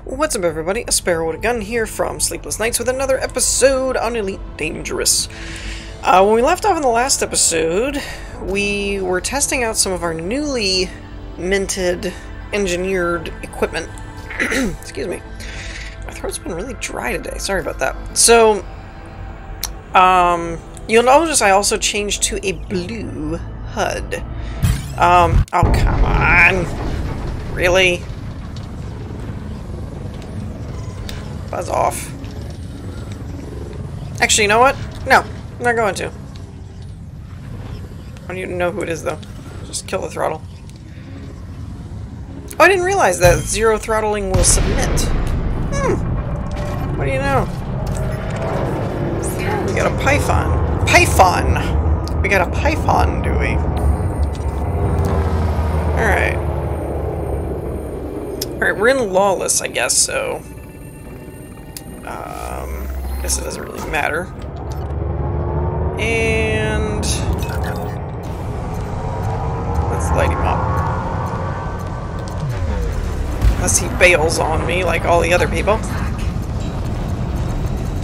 What's up, everybody? A Sparrow with a Gun here from Sleepless Nights with another episode on Elite Dangerous. When we left off in the last episode, we were testing out some of our newly minted, engineered equipment. Excuse me. My throat's been really dry today. Sorry about that. So, you'll notice I also changed to a blue HUD. Oh, come on. Really? Buzz off. Actually, you know what? No, I'm not going to. I don't even know who it is, though. Just kill the throttle. Oh, I didn't realize that zero throttling will submit. What do you know? Oh, we got a python. Python! We got a python, do we? Alright. Alright, we're in Lawless, I guess, so... I guess it doesn't really matter. And... let's light him up. Unless he bails on me like all the other people.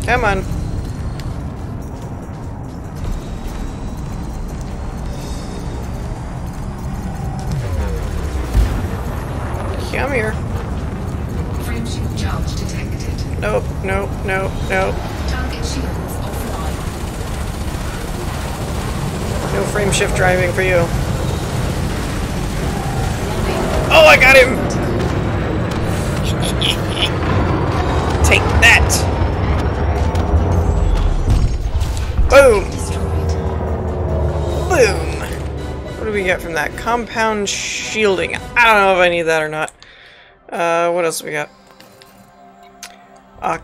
Come on. Come here. Frameshift charge detected. Nope, nope, nope, nope. Target shields offline. No frame shift driving for you. Oh, I got him! Take that! Boom! Boom! What do we get from that? Compound shielding. I don't know if I need that or not. What else do we got?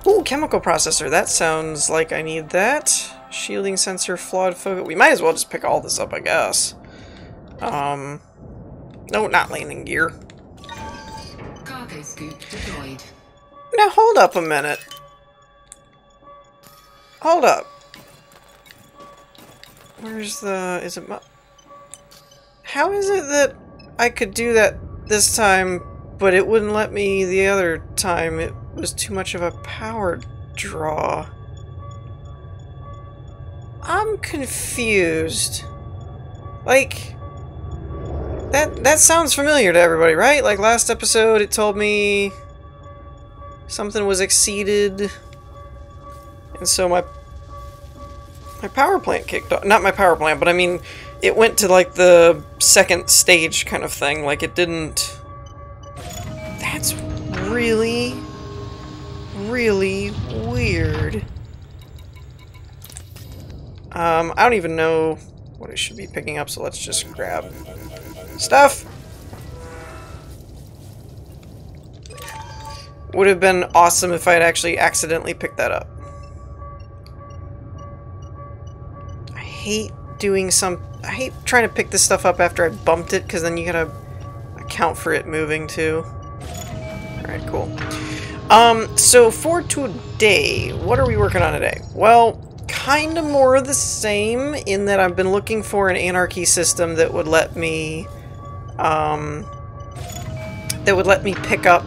Ooh, chemical processor. That sounds like I need that. Shielding sensor, flawed focus. We might as well just pick all this up, I guess. No, not landing gear. Cargo scoop deployed. Now, hold up a minute. Hold up. Where's the... is it... how is it that I could do that this time, but it wouldn't let me the other time? It was too much of a power draw. I'm confused. Like... That sounds familiar to everybody, right? Like last episode, it told me... something was exceeded, and so my power plant kicked off. Not my power plant, but I mean, it went to like the second stage kind of thing. Like it didn't... That's really, really weird. I don't even know what I should be picking up, so let's just grab stuff. Would have been awesome if I had actually accidentally picked that up. I hate trying to pick this stuff up after I bumped it, because then you gotta account for it moving too. Alright, cool. So for today, what are we working on today? Well, kind of more of the same, in that I've been looking for an anarchy system that would let me, pick up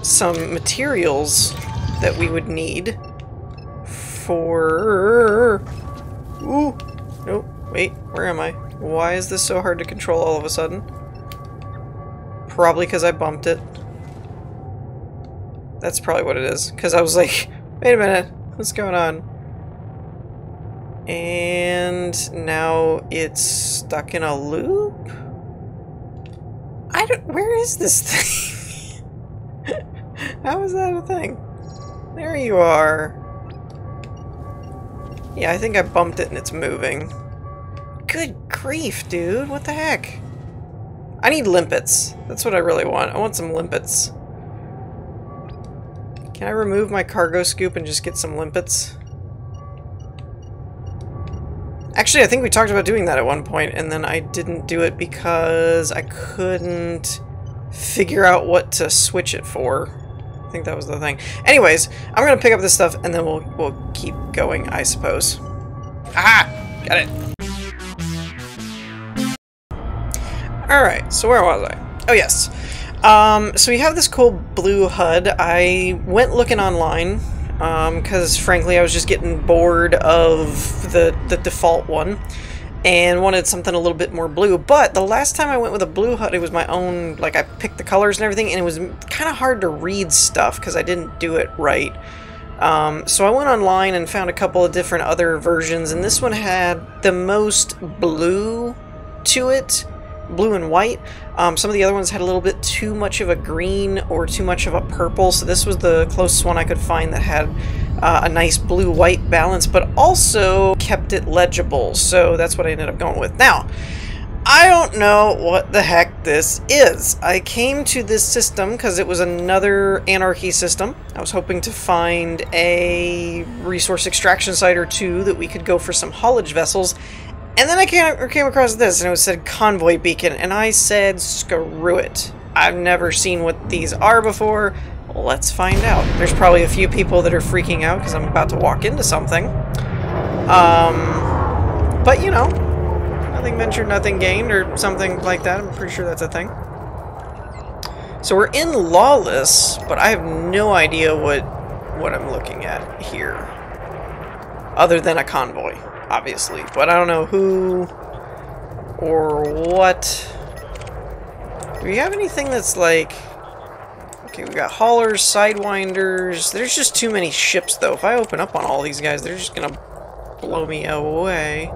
some materials that we would need for... Ooh! Nope. Wait, where am I? Why is this so hard to control all of a sudden? Probably because I bumped it. That's probably what it is. Because I was like, wait a minute, what's going on? And now it's stuck in a loop? Where is this thing? How is that a thing? There you are. Yeah, I think I bumped it and it's moving. Good grief, dude. What the heck? I need limpets. That's what I really want. I want some limpets. Can I remove my cargo scoop and just get some limpets? Actually, I think we talked about doing that at one point, and then I didn't do it because I couldn't figure out what to switch it for. I think that was the thing. Anyways, I'm gonna pick up this stuff, and then we'll keep going, I suppose. Ah! Got it! Alright, so where was I? Oh yes. So we have this cool blue HUD. I went looking online, because frankly I was just getting bored of the default one and wanted something a little bit more blue. But the last time I went with a blue HUD, it was my own, like I picked the colors and everything, and it was kind of hard to read stuff because I didn't do it right. So I went online and found a couple of different other versions, and this one had the most blue to it. Blue and white. Some of the other ones had a little bit too much of a green or too much of a purple, so this was the closest one I could find that had a nice blue-white balance, but also kept it legible, so that's what I ended up going with. Now, I don't know what the heck this is. I came to this system because it was another Anarchy system. I was hoping to find a resource extraction site or two that we could go for some haulage vessels. And then I came across this, and it said Convoy Beacon, and I said, screw it. I've never seen what these are before. Let's find out. There's probably a few people that are freaking out because I'm about to walk into something. But, you know, nothing ventured, nothing gained, or something like that. I'm pretty sure that's a thing. So we're in Lawless, but I have no idea what I'm looking at here. Other than a convoy, obviously. But I don't know who or what. Do we have anything that's like... Okay, we got haulers, sidewinders. There's just too many ships, though. If I open up on all these guys, they're just gonna blow me away.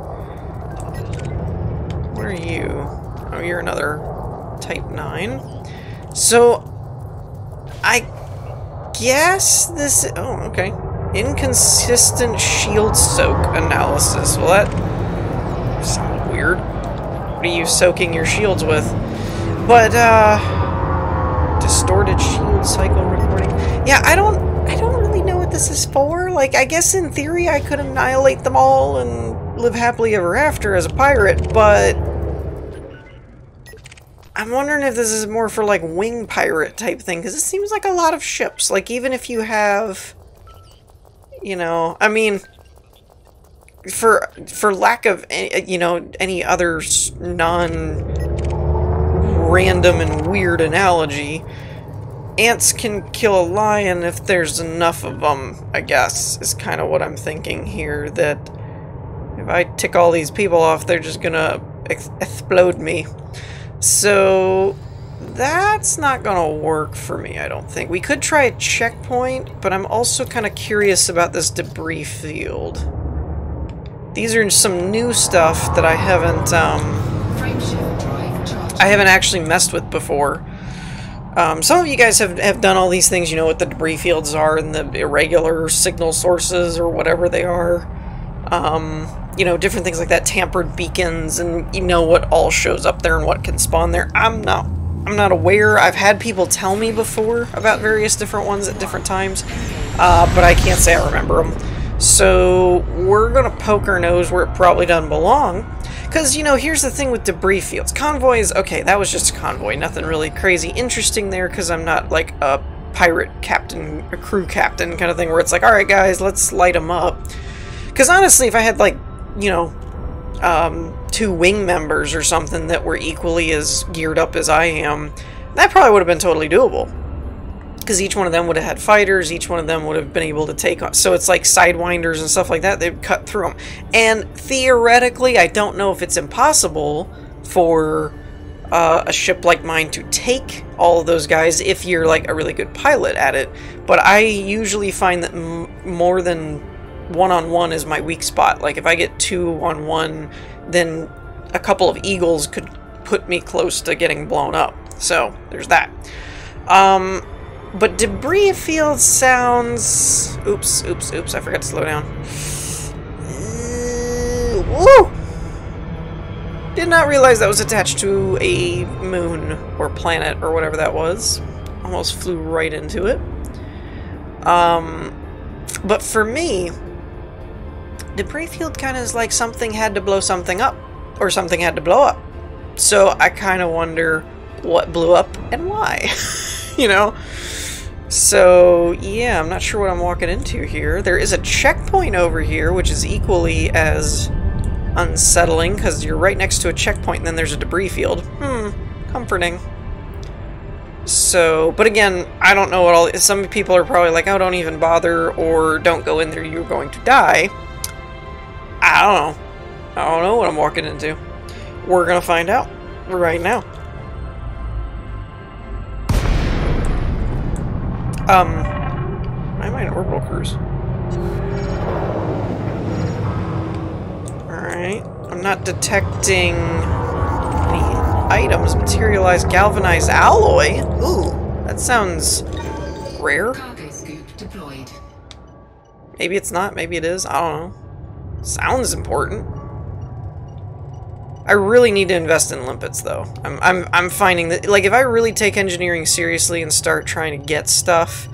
What are you? Oh, you're another Type 9. So, I guess this... Oh, okay. Inconsistent shield soak analysis. Well, that sounds weird. What are you soaking your shields with? But, distorted shield cycle recording. Yeah, I don't really know what this is for. Like, I guess in theory I could annihilate them all and live happily ever after as a pirate, but I'm wondering if this is more for like wing pirate type thing, because it seems like a lot of ships. Like, even if you have, you know, I mean, for lack of, you know, any other non-random and weird analogy, ants can kill a lion if there's enough of them, I guess, is kind of what I'm thinking here, that if I tick all these people off, they're just gonna explode me. So that's not gonna work for me, I don't think. We could try a checkpoint, but I'm also kind of curious about this debris field. These are some new stuff that I haven't actually messed with before. Some of you guys have done all these things, you know what the debris fields are and the irregular signal sources or whatever they are. You know, different things like that, tampered beacons, and you know what all shows up there and what can spawn there. I'm not aware. I've had people tell me before about various different ones at different times, but I can't say I remember them. So we're gonna poke our nose where it probably doesn't belong. Because, you know, here's the thing with debris fields. Convoys, okay, that was just a convoy. Nothing really crazy interesting there, because I'm not like a pirate captain, a crew captain kind of thing, where it's like, alright guys, let's light them up. Because honestly, if I had like, you know, 2 wing members or something that were equally as geared up as I am, that probably would have been totally doable. Because each one of them would have had fighters, each one of them would have been able to take on. So it's like sidewinders and stuff like that, they'd cut through them. And theoretically, I don't know if it's impossible for a ship like mine to take all of those guys if you're like a really good pilot at it. But I usually find that more than one-on-one is my weak spot. Like if I get 2-on-1, then a couple of eagles could put me close to getting blown up. So there's that. But debris field sounds... Oops, I forgot to slow down. Woo! Did not realize that was attached to a moon or planet or whatever that was. Almost flew right into it. But for me, debris field kind of is like something had to blow something up, or something had to blow up. So I kind of wonder what blew up and why, you know? So yeah, I'm not sure what I'm walking into here. There is a checkpoint over here, which is equally as unsettling, because you're right next to a checkpoint and then there's a debris field. Comforting. So, but again, I don't know what all... Some people are probably like, oh, don't even bother, or don't go in there, you're going to die. I don't know. I don't know what I'm walking into. We're gonna find out right now. Why am I an orbital cruise? Alright. I'm not detecting any items. Materialized galvanized alloy? Ooh, that sounds rare. Cargo scoop deployed. Maybe it's not, maybe it is. I don't know. Sounds important. I really need to invest in limpets, though. I'm finding that, like, if I really take engineering seriously and start trying to get stuff,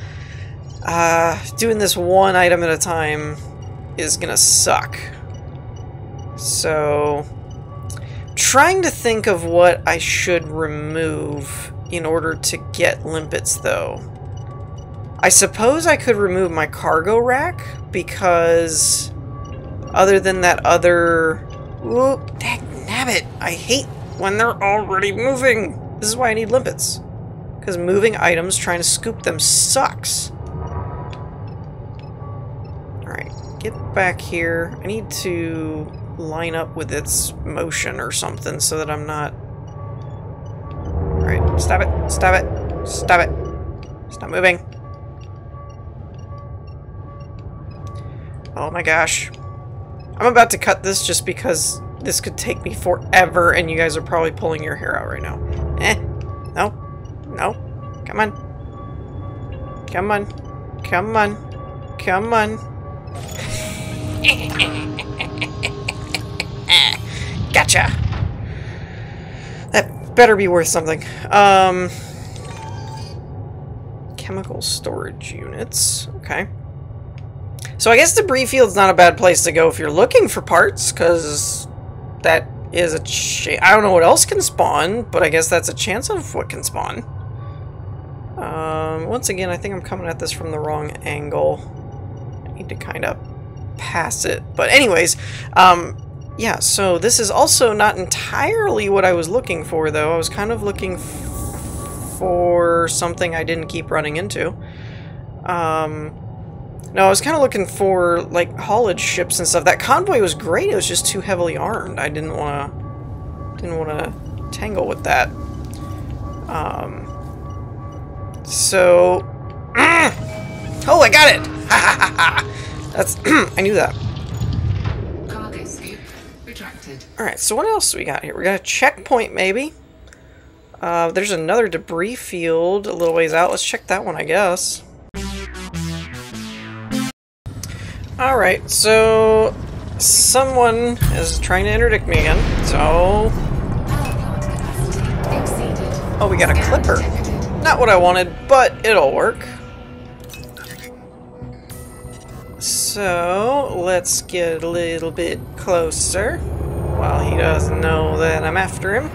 doing this one item at a time is gonna suck. So, trying to think of what I should remove in order to get limpets, though. I suppose I could remove my cargo rack, because other than that other... Ooh, dagnabbit! I hate when they're already moving! This is why I need limpets. Because moving items, trying to scoop them, sucks. Alright, get back here. I need to line up with its motion or something so that I'm not... Alright, stop it, stop it, stop it. Stop moving. Oh my gosh. I'm about to cut this just because this could take me forever and you guys are probably pulling your hair out right now. No. No. Come on. Come on. Come on. Come on. Gotcha. That better be worth something. Chemical storage units. Okay. So I guess debris field's not a bad place to go if you're looking for parts, because that is a I don't know what else can spawn, but I guess that's a chance of what can spawn. Once again, I think I'm coming at this from the wrong angle. I need to kind of pass it. But anyways, yeah, so this is also not entirely what I was looking for, though. I was kind of looking for something I didn't keep running into. No, I was kind of looking for, like, haulage ships and stuff. That convoy was great, it was just too heavily armed. I didn't want to tangle with that. So... Oh, I got it! That's... I knew that. Cargo scoop retracted. Alright, so what else we got here? We got a checkpoint, maybe. There's another debris field a little ways out. Let's check that one, I guess. Alright, so someone is trying to interdict me again, so... Oh, we got a clipper. Not what I wanted, but it'll work. So, let's get a little bit closer while he doesn't know that I'm after him.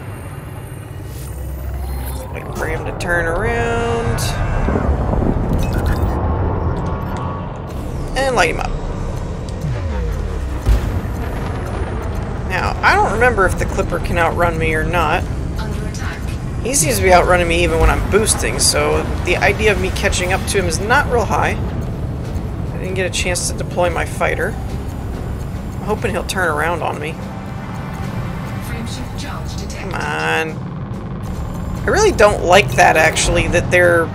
Wait for him to turn around. And light him up. Now, I don't remember if the clipper can outrun me or not. He seems to be outrunning me even when I'm boosting, so the idea of me catching up to him is not real high. I didn't get a chance to deploy my fighter. I'm hoping he'll turn around on me. Come on. I really don't like that, actually, that they'll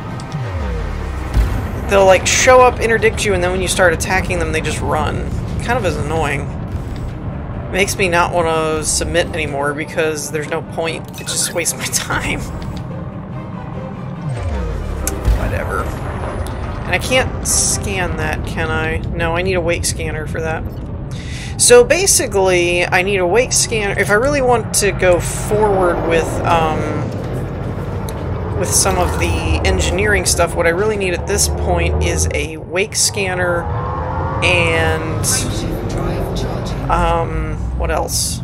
like show up, interdict you, and then when you start attacking them, they just run. Kind of is annoying. Makes me not want to submit anymore because there's no point. It just wastes my time. Whatever. And I can't scan that, can I? No, I need a wake scanner for that. So basically, I need a wake scanner. If I really want to go forward with some of the engineering stuff, what I really need at this point is a wake scanner and... what else?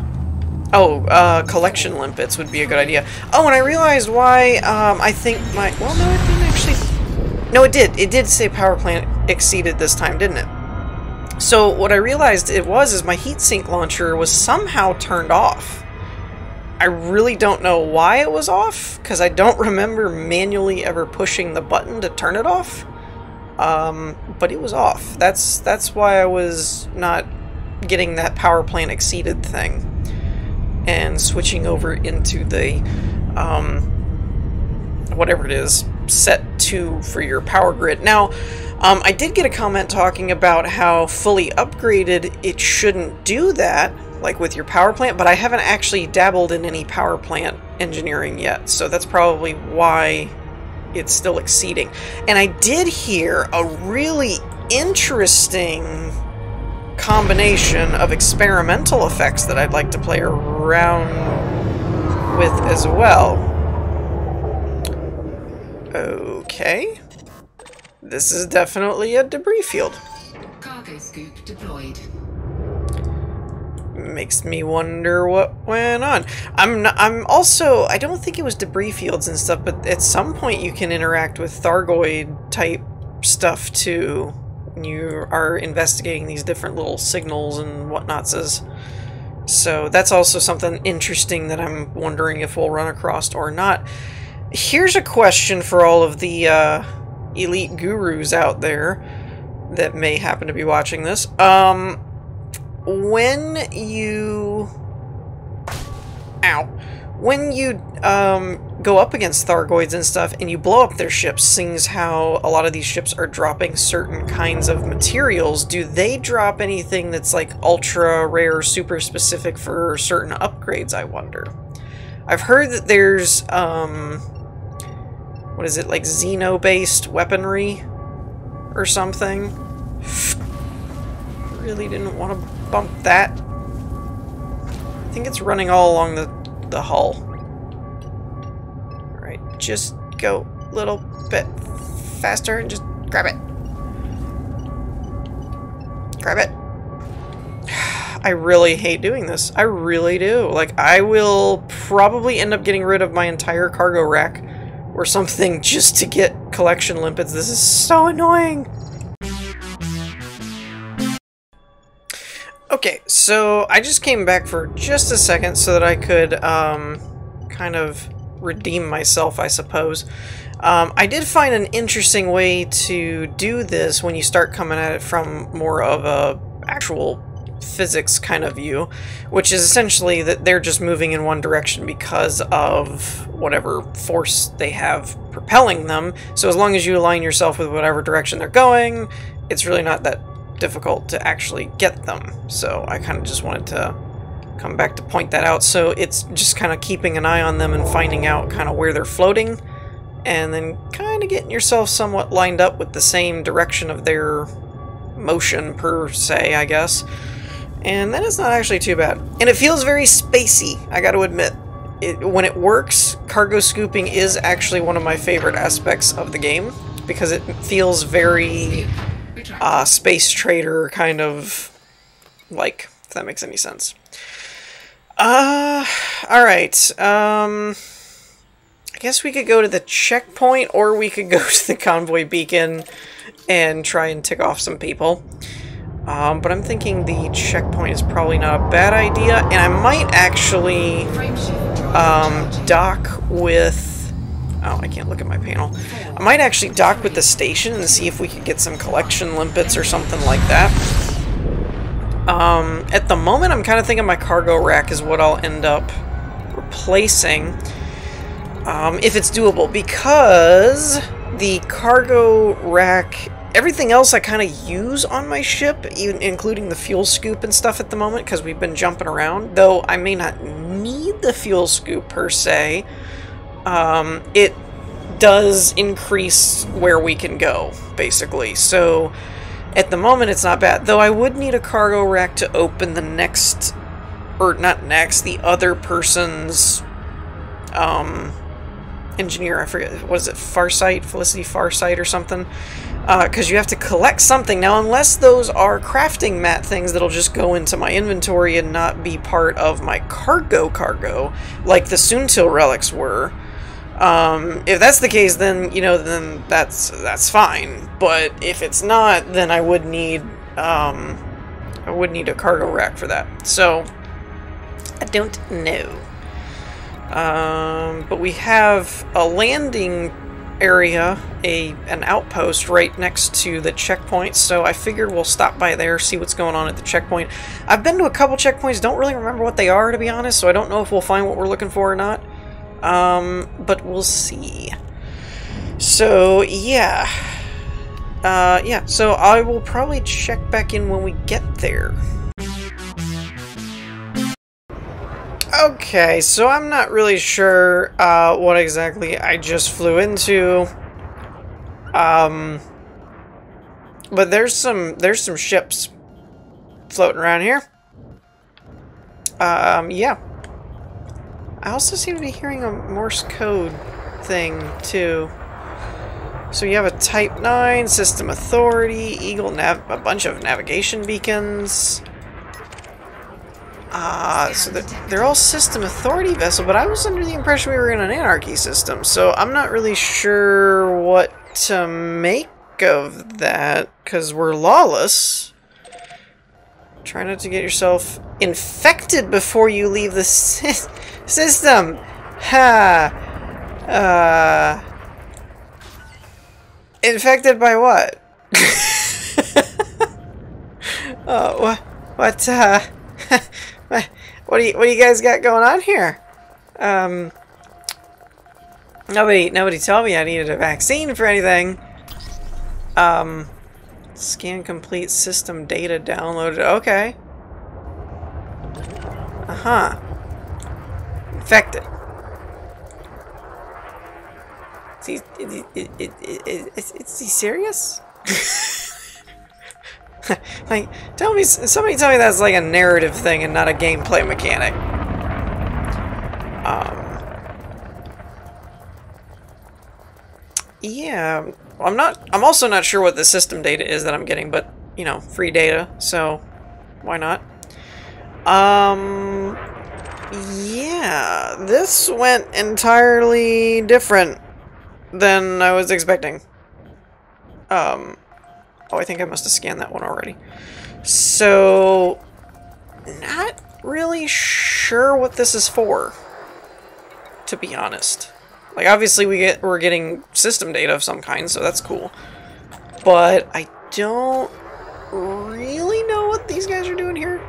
Oh, collection limpets would be a good idea. Oh, and I realized why, I think my... Well, no, it didn't actually... No, it did. It did say power plant exceeded this time, didn't it? So, what I realized it was is my heatsink launcher was somehow turned off. I really don't know why it was off, because I don't remember manually ever pushing the button to turn it off. But it was off. That's why I was not getting that power plant exceeded thing. And switching over into the, whatever it is, set 2 for your power grid. Now, I did get a comment talking about how fully upgraded it shouldn't do that, like with your power plant, but I haven't actually dabbled in any power plant engineering yet, so that's probably why it's still exceeding. And I did hear a really interesting combination of experimental effects that I'd like to play around with as well. Okay. This is definitely a debris field. Cargo scoop deployed. Makes me wonder what went on. I'm also, I don't think it was debris fields and stuff, but at some point you can interact with Thargoid type stuff too. You are investigating these different little signals and whatnots. So that's also something interesting that I'm wondering if we'll run across or not. Here's a question for all of the elite gurus out there that may happen to be watching this. When you go up against Thargoids and stuff and you blow up their ships, seeing as how a lot of these ships are dropping certain kinds of materials, do they drop anything that's like ultra rare, super specific for certain upgrades, I wonder? I've heard that there's what is it, like Xeno-based weaponry or something? Really didn't want to bump that. I think it's running all along the hull. Alright, just go a little bit faster and just grab it. Grab it. I really hate doing this. I really do. Like, I will probably end up getting rid of my entire cargo rack or something just to get collection limpets. This is so annoying. Okay, so I just came back for just a second so that I could kind of redeem myself, I suppose. I did find an interesting way to do this when you start coming at it from more of a actual physics kind of view, which is essentially that they're just moving in one direction because of whatever force they have propelling them. So as long as you align yourself with whatever direction they're going, it's really not that difficult to actually get them. So I kind of just wanted to come back to point that out. So it's just kind of keeping an eye on them and finding out kind of where they're floating, and then kind of getting yourself somewhat lined up with the same direction of their motion per se, I guess. And then it's not actually too bad. And it feels very spacey, I gotta admit. When it works, cargo scooping is actually one of my favorite aspects of the game, because it feels very Space Trader kind of like, if that makes any sense. Alright, I guess we could go to the checkpoint, or we could go to the convoy beacon and try and tick off some people. But I'm thinking the checkpoint is probably not a bad idea, and I might actually dock with... Oh, I can't look at my panel. I might actually dock with the station and see if we could get some collection limpets or something like that. At the moment, I'm kind of thinking my cargo rack is what I'll end up replacing. If it's doable, because the cargo rack... Everything else I kind of use on my ship, even including the fuel scoop and stuff at the moment, because we've been jumping around. Though I may not need the fuel scoop per se, it does increase where we can go, basically. So at the moment it's not bad. Though I would need a cargo rack to open the next, or not next, the other person's engineer. I forget, what is it, Farsight? Felicity Farsight or something? Because you have to collect something. Now, unless those are crafting mat things that'll just go into my inventory and not be part of my cargo, like the Soontil relics were, if that's the case, then, you know, then that's fine. But if it's not, then I would need a cargo rack for that. So, I don't know. But we have a landing area, an outpost right next to the checkpoint, so I figured we'll stop by there, see what's going on at the checkpoint. I've been to a couple checkpoints, don't really remember what they are, to be honest, so I don't know if we'll find what we're looking for or not. But we'll see. So, yeah. Yeah, so I will probably check back in when we get there. Okay, so I'm not really sure what exactly I just flew into. But there's some ships floating around here. Yeah. I also seem to be hearing a Morse code thing too. So you have a Type 9, System Authority, Eagle a bunch of navigation beacons. So they're all System Authority vessel, but I was under the impression we were in an Anarchy system, so I'm not really sure what to make of that, because we're lawless. Try not to get yourself infected before you leave the system. Ha! Infected by what? Oh, what do you guys got going on here? Nobody told me I needed a vaccine for anything. Scan complete, system data downloaded. Okay. Uh-huh. Infected. Is he serious? Like, somebody tell me that's like a narrative thing and not a gameplay mechanic. Yeah, I'm also not sure what the system data is that I'm getting, but, you know, free data, so why not? Yeah, this went entirely different than I was expecting. Oh, I think I must have scanned that one already. So, not really sure what this is for, to be honest. Like, obviously we're getting system data of some kind, so that's cool. But I don't really know what these guys are doing here.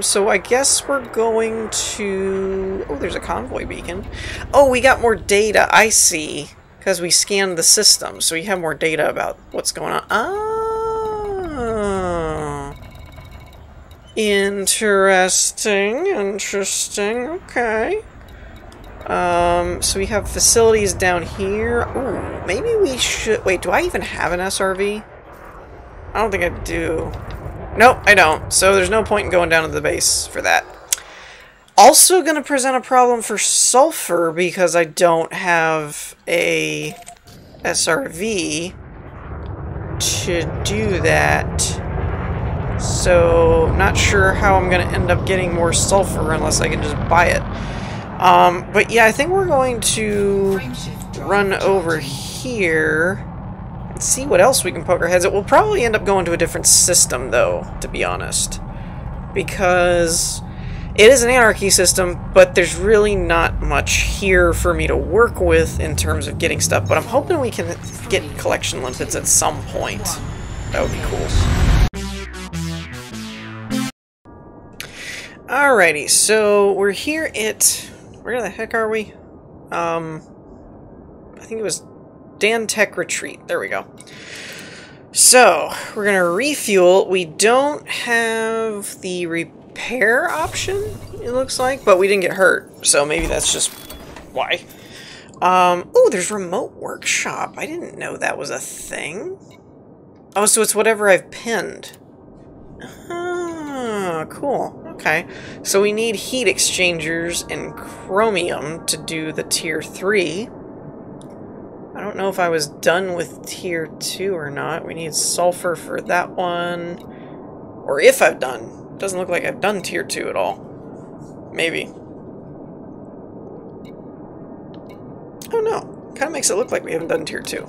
So I guess we're going to... Oh, there's a convoy beacon. Oh, we got more data, I see. Because we scanned the system, so we have more data about what's going on. Ah. Interesting, okay. So we have facilities down here. Ooh, maybe we should... Wait, do I even have an SRV? I don't think I do. Nope, I don't. So there's no point in going down to the base for that. Also gonna present a problem for sulfur because I don't have a SRV to do that. So, not sure how I'm gonna end up getting more sulfur unless I can just buy it. But yeah, I think we're going to run over here and see what else we can poke our heads at. We'll probably end up going to a different system, though, to be honest. Because it is an Anarchy system, but there's really not much here for me to work with in terms of getting stuff. But I'm hoping we can get collection limpets at some point. That would be cool. Alrighty, so we're here at... Where the heck are we? I think it was Dan Tech Retreat. There we go. So, we're gonna refuel. We don't have the repair option, it looks like, but we didn't get hurt, so maybe that's just why. Oh, there's remote workshop. I didn't know that was a thing. Oh, so it's whatever I've pinned. Ah, cool. Okay. So we need heat exchangers and chromium to do the tier 3. I don't know if I was done with tier 2 or not. We need sulfur for that one. Or if I've done. Doesn't look like I've done tier 2 at all. Maybe. Oh no. Kind of makes it look like we haven't done tier 2.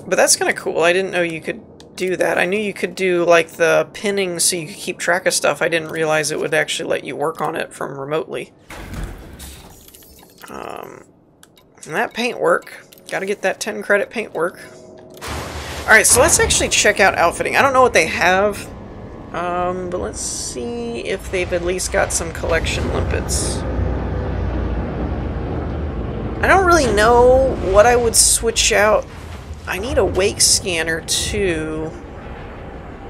But that's kind of cool. I didn't know you could do that. I knew you could do, like, the pinning so you could keep track of stuff. I didn't realize it would actually let you work on it from remotely. And that paintwork. Gotta get that 10 credit paintwork. Alright, so let's actually check out outfitting. I don't know what they have, but let's see if they've at least got some collection limpets. I don't really know what I would switch out. I need a wake scanner too,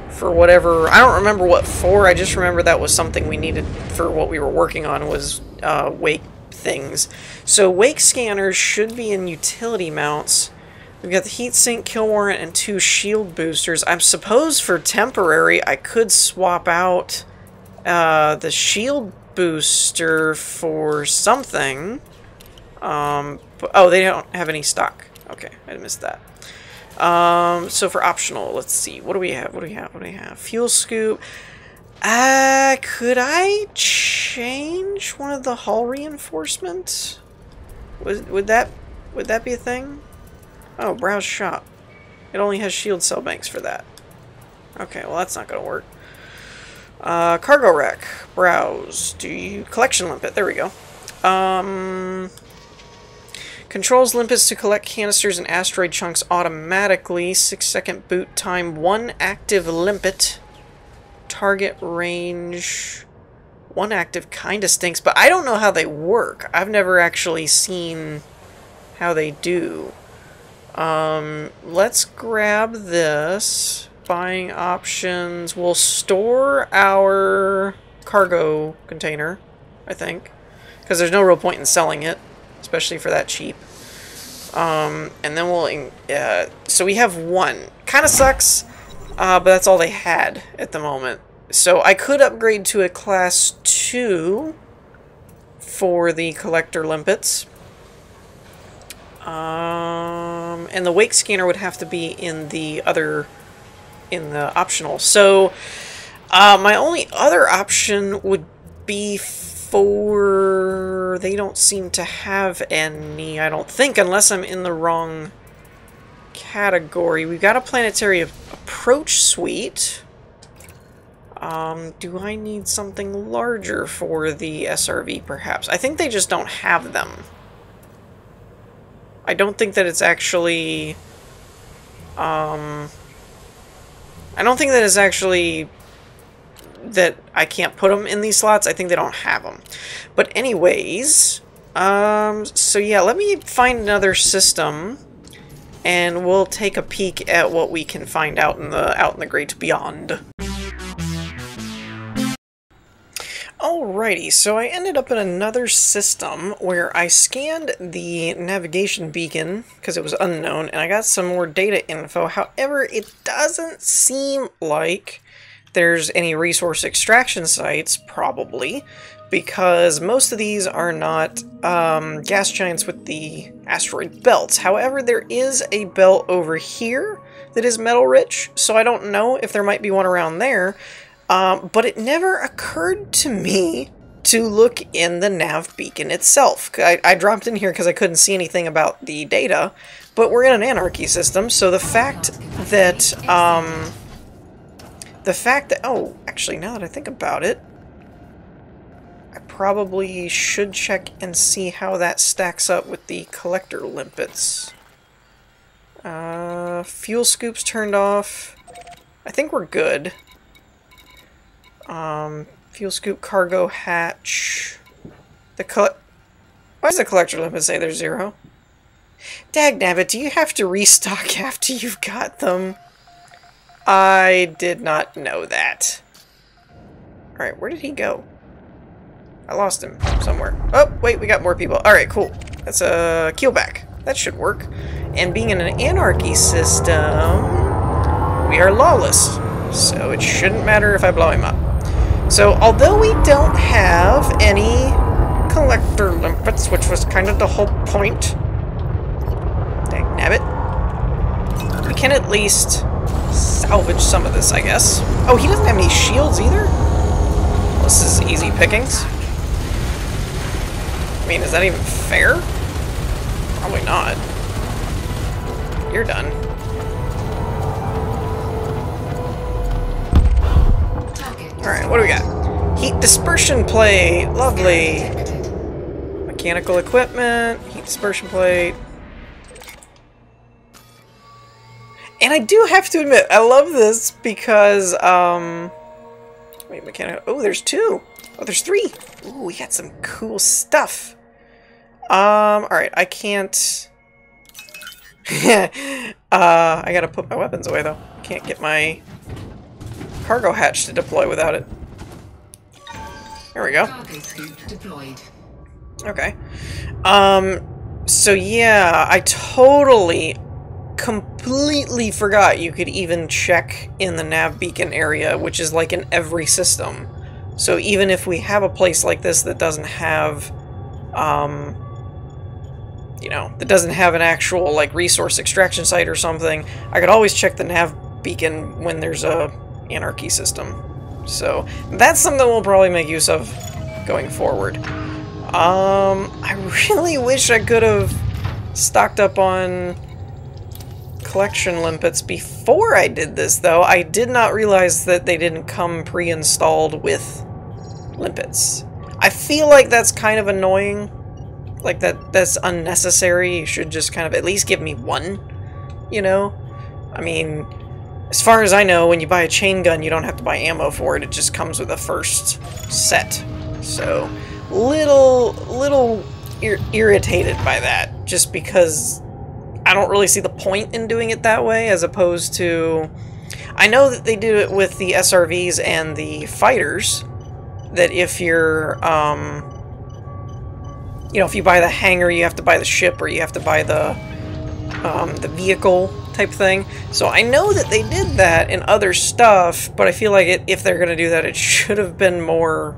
for whatever. I don't remember what for, I just remember that was something we needed for what we were working on, was wake things. So wake scanners should be in utility mounts. We've got the heatsink, kill warrant, and 2 shield boosters. I suppose for temporary I could swap out the shield booster for something. Oh, they don't have any stock. Okay, I missed that. So for optional, let's see. What do we have? What do we have? What do we have? Fuel scoop. Could I change one of the hull reinforcements? Would that be a thing? Oh, browse shop. It only has shield cell banks for that. Okay, well that's not gonna work. Cargo rack. Browse. Collection limpet. There we go. Controls limpets to collect canisters and asteroid chunks automatically. 6-second boot time. 1 active limpet. Target range. 1 active kinda stinks, but I don't know how they work. I've never actually seen how they do. Let's grab this. Buying options. We'll store our cargo container, I think, because there's no real point in selling it, especially for that cheap. And then we'll, so we have 1. Kind of sucks, but that's all they had at the moment. So I could upgrade to a class 2 for the collector limpets. And the wake scanner would have to be in the optional. So my only other option would be for, they don't seem to have any, I don't think, unless I'm in the wrong category. We've got a planetary approach suite. Do I need something larger for the SRV, perhaps? I think they just don't have them. I don't think that it's actually... I don't think that it's actually... that I can't put them in these slots. I think they don't have them. But anyways... so yeah, let me find another system. And we'll take a peek at what we can find out in the great beyond. Alrighty, so I ended up in another system where I scanned the navigation beacon because it was unknown, and I got some more data info. However, it doesn't seem like there's any resource extraction sites, probably, because most of these are not gas giants with the asteroid belts. However, there is a belt over here that is metal rich, so I don't know if there might be one around there. But it never occurred to me to look in the nav beacon itself. I dropped in here because I couldn't see anything about the data, but we're in an anarchy system, so the fact that, oh, actually, now that I think about it, I probably should check and see how that stacks up with the collector limpets. Fuel scoops turned off. I think we're good. Fuel scoop, cargo hatch. Why does the collector limpet say there's 0? Dagnabbit, do you have to restock after you've got them? I did not know that. Alright, where did he go? I lost him somewhere. Oh, wait, we got more people. Alright, cool. That's a keelback. That should work. And being in an anarchy system, we are lawless. So it shouldn't matter if I blow him up. So, although we don't have any collector limpets, which was kind of the whole point, dangnabbit, we can at least salvage some of this, I guess. Oh, he doesn't have any shields either? Well, this is easy pickings. I mean, is that even fair? Probably not. You're done. Alright, what do we got? Heat dispersion plate. Lovely. Mechanical equipment. Heat dispersion plate. And I do have to admit, I love this because, wait, mechanical... Oh, there's 2. Oh, there's 3. Ooh, we got some cool stuff. Alright, I can't... I gotta put my weapons away, though. Can't get my cargo hatch to deploy without it. There we go. Cargo scoop deployed. Okay. So yeah, I totally, completely forgot you could even check in the nav beacon area, which is like in every system. So even if we have a place like this that doesn't have, you know, that doesn't have an actual, like, resource extraction site or something, I could always check the nav beacon when there's a anarchy system. So that's something we'll probably make use of going forward. I really wish I could have stocked up on collection limpets before I did this, though. I did not realize that they didn't come pre-installed with limpets. I feel like that's kind of annoying. Like, that's unnecessary. You should just kind of at least give me one, you know? I mean, as far as I know, when you buy a chain gun, you don't have to buy ammo for it. It just comes with a first set. So, little irritated by that, just because I don't really see the point in doing it that way, as opposed to... I know that they do it with the SRVs and the fighters, that if you're, you know, if you buy the hangar, you have to buy the ship, or you have to buy the vehicle type thing. So I know that they did that in other stuff, but I feel like if they're gonna do that, it should have been more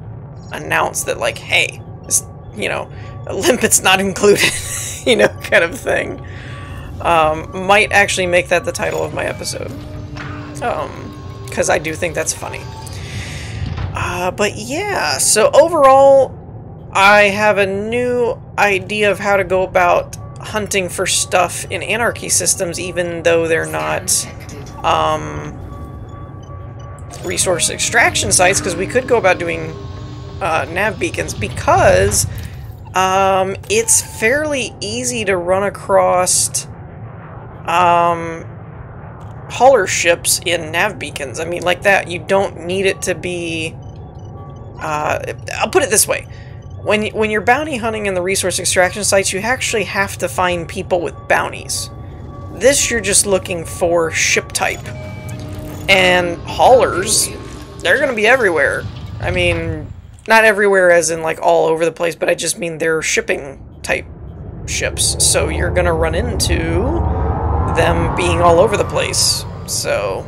announced that, like, hey, this, you know, limpet's not included, you know, kind of thing. Might actually make that the title of my episode. Because I do think that's funny. But yeah, so overall, I have a new idea of how to go about hunting for stuff in anarchy systems, even though they're not resource extraction sites, because we could go about doing nav beacons, because it's fairly easy to run across hauler ships in nav beacons. I mean, like that, you don't need it to be... I'll put it this way. When you're bounty hunting in the resource extraction sites, you actually have to find people with bounties. This, you're just looking for ship type. And haulers, they're going to be everywhere. I mean, not everywhere as in, like, all over the place, but I just mean they're shipping type ships. So you're going to run into them being all over the place. So,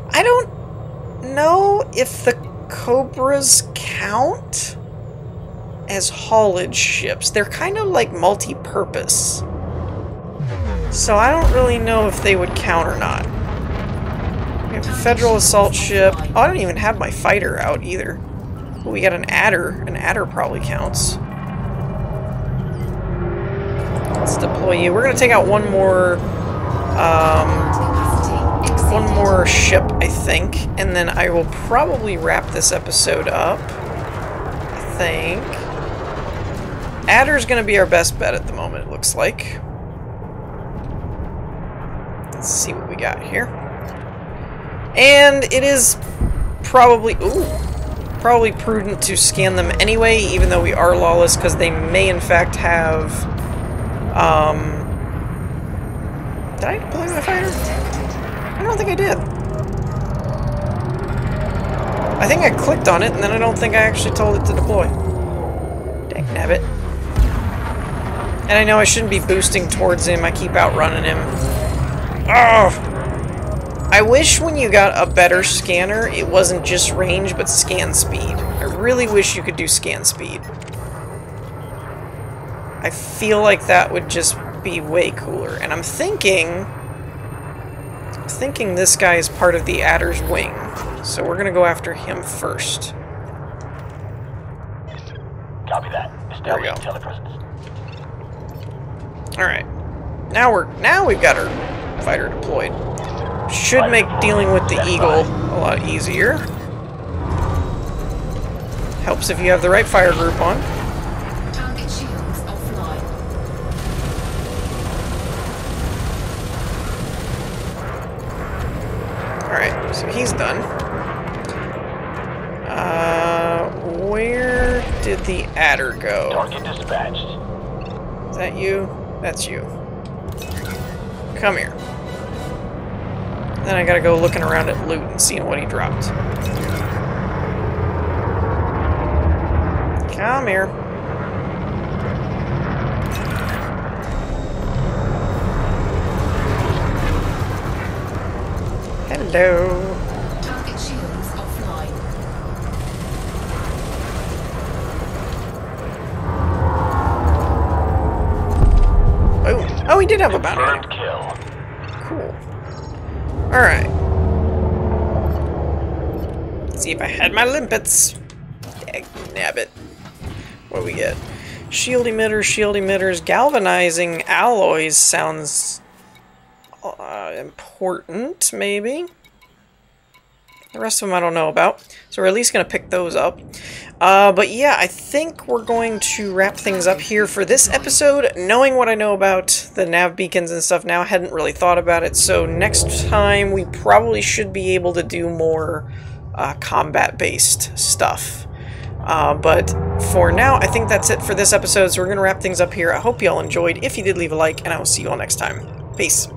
I don't know if the Cobras count as haulage ships. They're kind of like multi-purpose. So I don't really know if they would count or not. We have a federal assault ship. Oh, I don't even have my fighter out either. But we got an adder. An adder probably counts. Let's deploy you. We're gonna take out one more ship, I think, and then I will probably wrap this episode up. I think. Adder's gonna be our best bet at the moment, it looks like. Let's see what we got here. And it is probably, probably prudent to scan them anyway, even though we are lawless, because they may in fact have, did I deploy my fighter? I don't think I did. I think I clicked on it, and then I don't think I actually told it to deploy. Dang nabbit. And I know I shouldn't be boosting towards him, I keep outrunning him. Oh! I wish when you got a better scanner, it wasn't just range, but scan speed. I really wish you could do scan speed. I feel like that would just be way cooler. And I'm thinking this guy is part of the Adder's wing. So we're gonna go after him first. Copy that. There we go. Telepresence. Alright. Now we've got our fighter deployed. Should make dealing with the Eagle a lot easier. Helps if you have the right fire group on. Target shields offline. Alright, so he's done. Where did the adder go? Target dispatched. Is that you? That's you. Come here. Then I gotta go looking around at loot and seeing what he dropped. Come here. Hello. Target shields offline. Oh, oh, he did have a bounty. Confirmed kill. Cool. Alright. Let's see if I had my limpets. Dagnabbit. What do we get? Shield emitters, galvanizing alloys sounds important, maybe? The rest of them I don't know about. So we're at least going to pick those up. But yeah, I think we're going to wrap things up here for this episode. Knowing what I know about the nav beacons and stuff now, I hadn't really thought about it. So next time we probably should be able to do more combat-based stuff. But for now, I think that's it for this episode. So we're going to wrap things up here. I hope you all enjoyed. If you did, leave a like, and I will see you all next time. Peace.